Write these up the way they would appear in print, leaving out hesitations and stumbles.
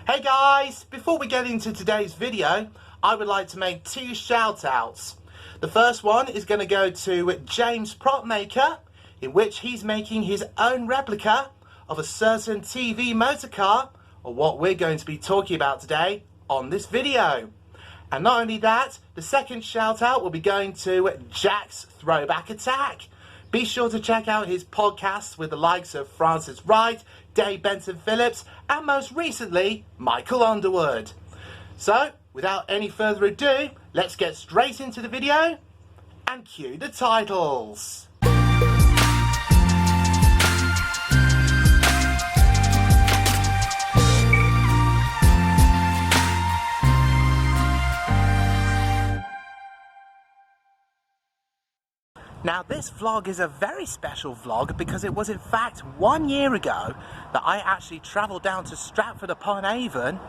Hey guys, before we get into today's video, I would like to make two shout outs. The first one is going to go to James Propmaker, in which he's making his own replica of a certain TV motorcar, or what we're going to be talking about today on this video. And not only that, the second shout out will be going to Jack's Throwback Attack. Be sure to check out his podcasts with the likes of Francis Wright, Dave Benson Phillips, and most recently, Michael Underwood. So, without any further ado, let's get straight into the video and cue the titles. Now this vlog is a very special vlog because it was in fact 1 year ago that I actually travelled down to Stratford-upon-Avon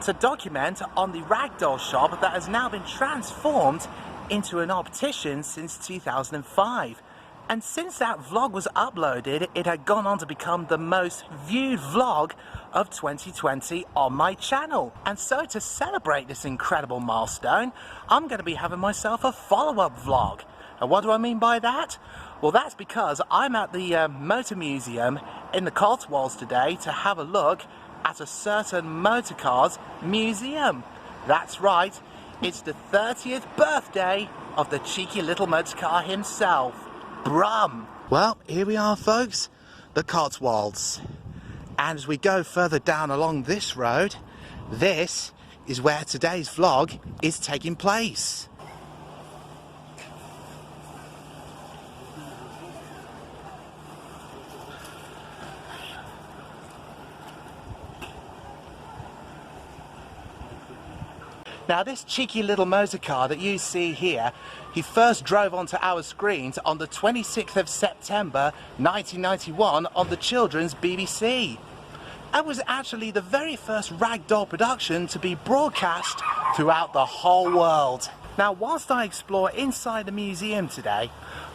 to document on the Ragdoll shop that has now been transformed into an optician since 2005. And since that vlog was uploaded, it had gone on to become the most viewed vlog of 2020 on my channel. And so to celebrate this incredible milestone, I'm going to be having myself a follow-up vlog. And what do I mean by that? Well, that's because I'm at the Motor Museum in the Cotswolds today to have a look at a certain motorcars museum. That's right, it's the 30th birthday of the cheeky little motorcar himself, Brum. Well, here we are folks, the Cotswolds. And as we go further down along this road, this is where today's vlog is taking place. Now this cheeky little motorcar that you see here, he first drove onto our screens on the 26th of September 1991 on the children's BBC. And was actually the very first Ragdoll production to be broadcast throughout the whole world. Now whilst I explore inside the museum today,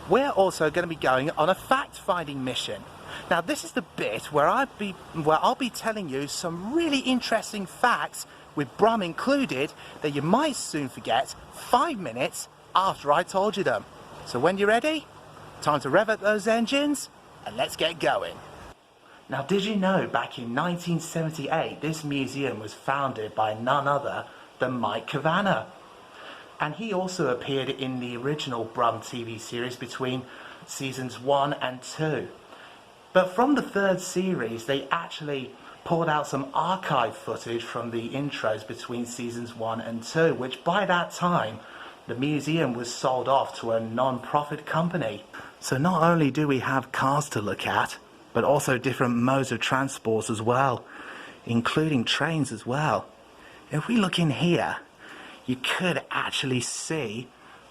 we're also going to be going on a fact-finding mission. Now this is the bit where I'll be telling you some really interesting facts, with Brum included, that you might soon forget 5 minutes after I told you them. So when you're ready, time to rev up those engines and let's get going. Now did you know back in 1978 this museum was founded by none other than Mike Cavanagh? And he also appeared in the original Brum TV series between seasons 1 and 2. But from the third series they actually pulled out some archive footage from the intros between seasons 1 and 2, which by that time the museum was sold off to a non-profit company. So not only do we have cars to look at, but also different modes of transport as well, including trains as well. If we look in here, you could actually see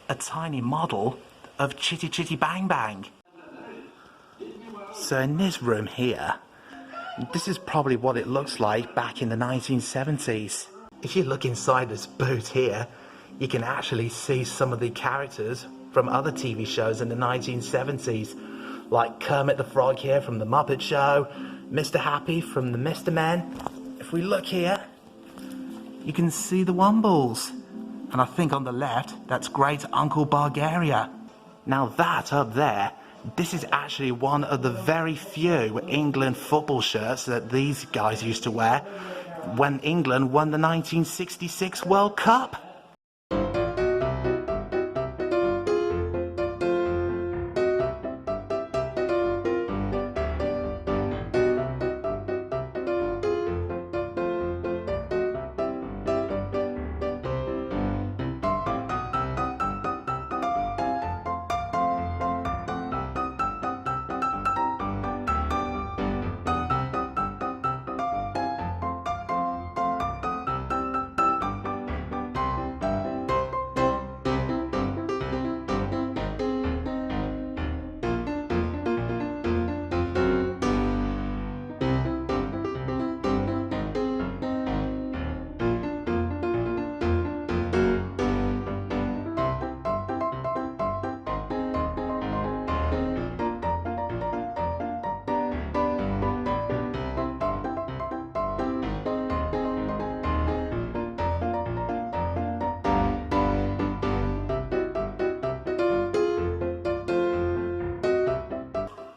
a tiny model of Chitty Chitty Bang Bang. So in this room here, this is probably what it looks like back in the 1970s. If you look inside this booth here, you can actually see some of the characters from other TV shows in the 1970s, like Kermit the Frog here from The Muppet Show, Mr. Happy from the Mr. Men. If we look here, you can see the Wombles. And I think on the left, that's Great Uncle Bargaria. Now that up there, this is actually one of the very few England football shirts that these guys used to wear when England won the 1966 World Cup.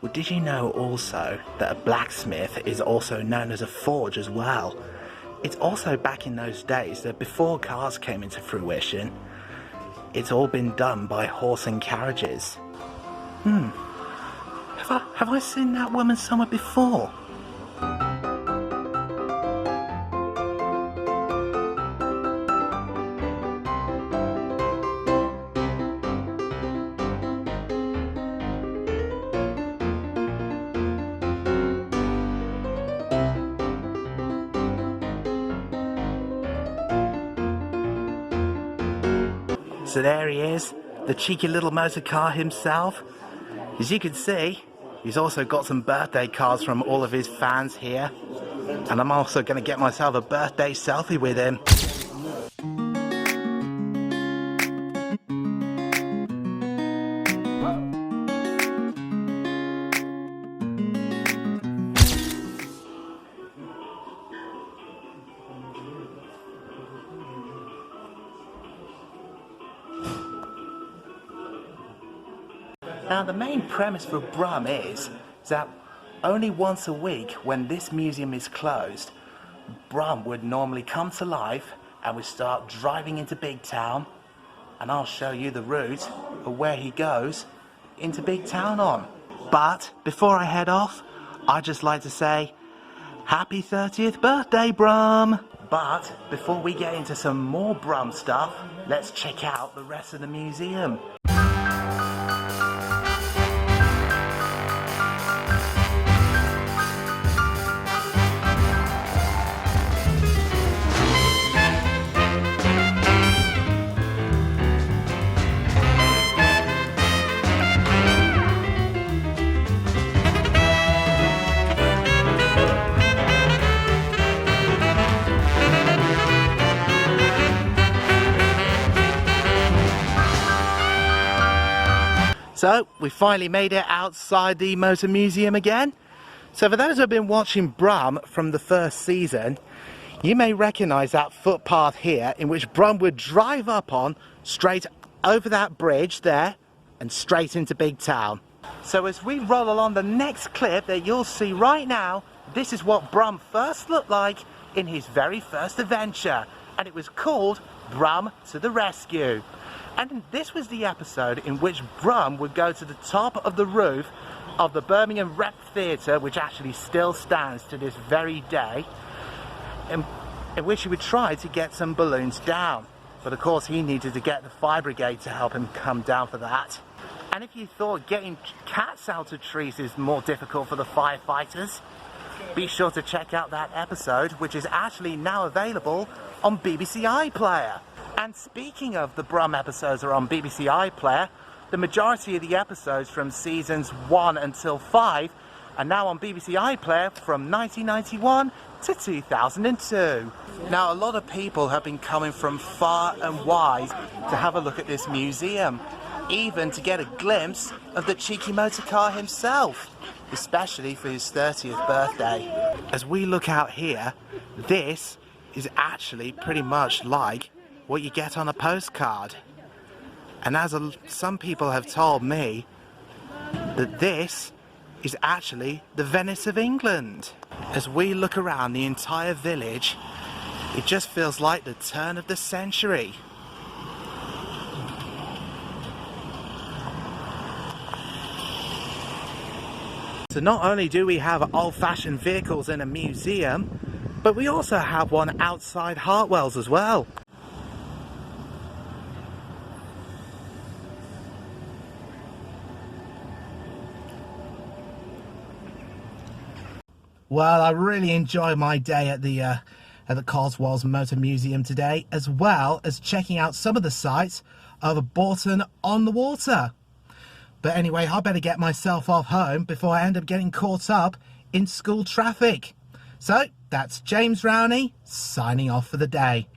Well, did you know also that a blacksmith is also known as a forge as well? It's also back in those days that before cars came into fruition, it's all been done by horse and carriages. Have I seen that woman somewhere before? So there he is, the cheeky little motor car himself. As you can see, he's also got some birthday cards from all of his fans here. And I'm also going to get myself a birthday selfie with him. Now the main premise for Brum is that only once a week when this museum is closed, Brum would normally come to life and we start driving into Big Town, and I'll show you the route of where he goes into Big Town on. But before I head off, I'd just like to say happy 30th birthday, Brum! But before we get into some more Brum stuff, let's check out the rest of the museum. So, we finally made it outside the Motor Museum again. So for those who have been watching Brum from the first season, you may recognise that footpath here in which Brum would drive up on, straight over that bridge there, and straight into Big Town. So as we roll along the next clip that you'll see right now, this is what Brum first looked like in his very first adventure. And it was called Brum to the Rescue. And this was the episode in which Brum would go to the top of the roof of the Birmingham Rep Theatre, which actually still stands to this very day, in which he would try to get some balloons down. But of course he needed to get the fire brigade to help him come down for that. And if you thought getting cats out of trees is more difficult for the firefighters, be sure to check out that episode, which is actually now available on BBC iPlayer. And speaking of the Brum episodes are on BBC iPlayer, the majority of the episodes from seasons 1 until 5 are now on BBC iPlayer from 1991 to 2002. Now a lot of people have been coming from far and wide to have a look at this museum, even to get a glimpse of the cheeky motor car himself, especially for his 30th birthday. As we look out here, this is actually pretty much like what you get on a postcard. And as some people have told me, that this is actually the Venice of England. As we look around the entire village, it just feels like the turn of the century. So not only do we have old-fashioned vehicles in a museum, but we also have one outside Hartwell's as well. Well, I really enjoyed my day at the Coswell's Motor Museum today, as well as checking out some of the sights of Bourton on the Water. But anyway, I better get myself off home before I end up getting caught up in school traffic. So, that's James Rowney signing off for the day.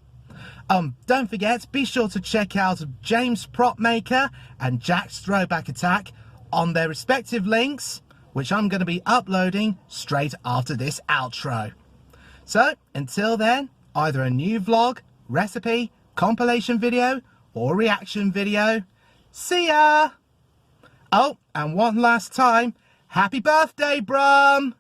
Don't forget, be sure to check out James Propmaker and Jack's Throwback Attack on their respective links, which I'm going to be uploading straight after this outro. So, until then, either a new vlog, recipe, compilation video, or reaction video. See ya! Oh, and one last time, Happy birthday, Brum!